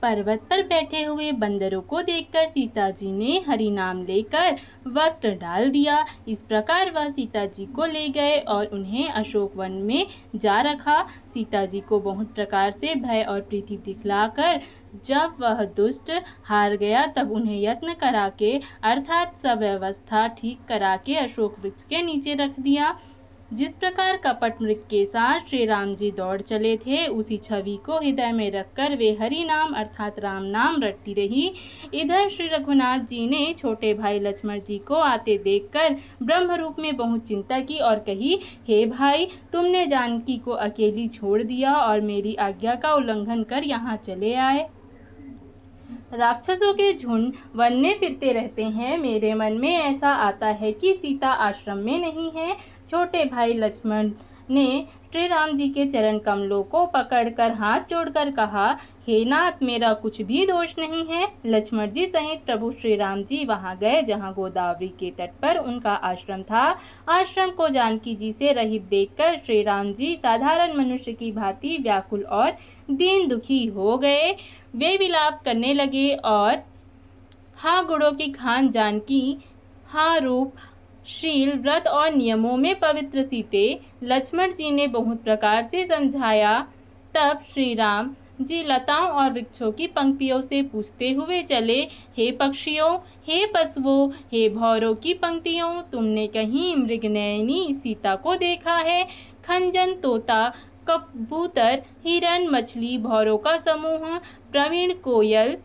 पर्वत पर बैठे हुए बंदरों को देखकर सीता जी ने हरि नाम लेकर वस्त्र डाल दिया। इस प्रकार वह सीता जी को ले गए और उन्हें अशोक वन में जा रखा। सीता जी को बहुत प्रकार से भय और प्रीति दिखलाकर जब वह दुष्ट हार गया तब उन्हें यत्न करा के अर्थात सव्यवस्था ठीक करा के अशोक वृक्ष के नीचे रख दिया। जिस प्रकार कपट मृग के साथ श्री राम जी दौड़ चले थे, उसी छवि को हृदय में रखकर वे हरि नाम अर्थात राम नाम रटती रही। इधर श्री रघुनाथ जी ने छोटे भाई लक्ष्मण जी को आते देखकर ब्रह्म रूप में बहुत चिंता की और कही, हे भाई, तुमने जानकी को अकेली छोड़ दिया और मेरी आज्ञा का उल्लंघन कर यहाँ चले आए। राक्षसों के झुंड वन में फिरते रहते हैं। मेरे मन में ऐसा आता है कि सीता आश्रम में नहीं है। छोटे भाई लक्ष्मण ने श्री राम जी के चरण कमलों को पकड़कर हाथ जोड़कर कहा, हे नाथ, मेरा कुछ भी दोष नहीं है। लक्ष्मण जी सहित प्रभु श्री राम जी वहां गए जहां गोदावरी के तट पर उनका आश्रम था। आश्रम को जानकी जी से रहित देखकर श्री राम जी साधारण मनुष्य की भांति व्याकुल और दीन दुखी हो गए। वे विलाप करने लगे और हाँ गुणों की खान जानकी, हाँ रूप शील व्रत और नियमों में पवित्र सीते। लक्ष्मण जी ने बहुत प्रकार से समझाया। तब श्री राम जी लताओं और वृक्षों की पंक्तियों से पूछते हुए चले, हे पक्षियों, हे पशुओं, हे भौरों की पंक्तियों, तुमने कहीं मृगनयनी सीता को देखा है? खंजन, तोता, कबूतर, हिरन, मछली, भौरों का समूह, प्रवीण कोयल,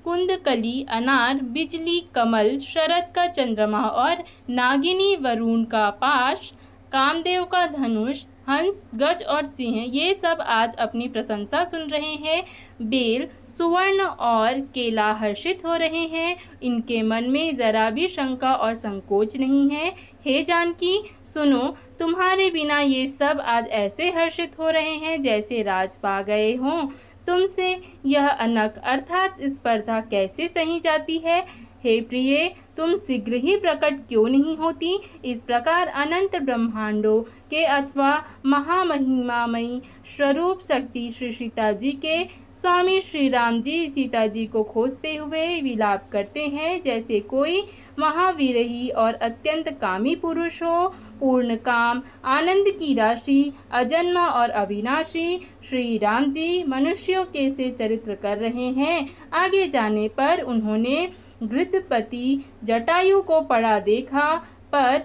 कुंदकली, अनार, बिजली, कमल, शरद का चंद्रमा और नागिनी, वरुण का पाश, कामदेव का धनुष, हंस, गज और सिंह, ये सब आज अपनी प्रशंसा सुन रहे हैं। बेल, सुवर्ण और केला हर्षित हो रहे हैं। इनके मन में जरा भी शंका और संकोच नहीं है। हे जानकी, सुनो, तुम्हारे बिना ये सब आज ऐसे हर्षित हो रहे हैं जैसे राज पा गए हों। तुमसे यह अनक अर्थात स्पर्धा कैसे सही जाती है? हे प्रिय, तुम शीघ्र ही प्रकट क्यों नहीं होती? इस प्रकार अनंत ब्रह्मांडों के अथवा महामहिमामयी स्वरूप शक्ति श्री सीता जी के स्वामी श्री राम जी सीता जी को खोजते हुए विलाप करते हैं, जैसे कोई महावीरही और अत्यंत कामी पुरुष हो। पूर्ण काम, आनंद की राशि, अजन्मा और अविनाशी श्री राम जी मनुष्यों के से चरित्र कर रहे हैं। आगे जाने पर उन्होंने गृद्धपति जटायु को पड़ा देखा, पर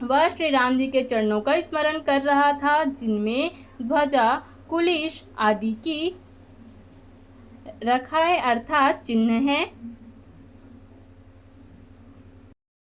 वह श्री राम जी के चरणों का स्मरण कर रहा था, जिनमें ध्वजा, कुलिश आदि की रखाए अर्थात चिन्ह है।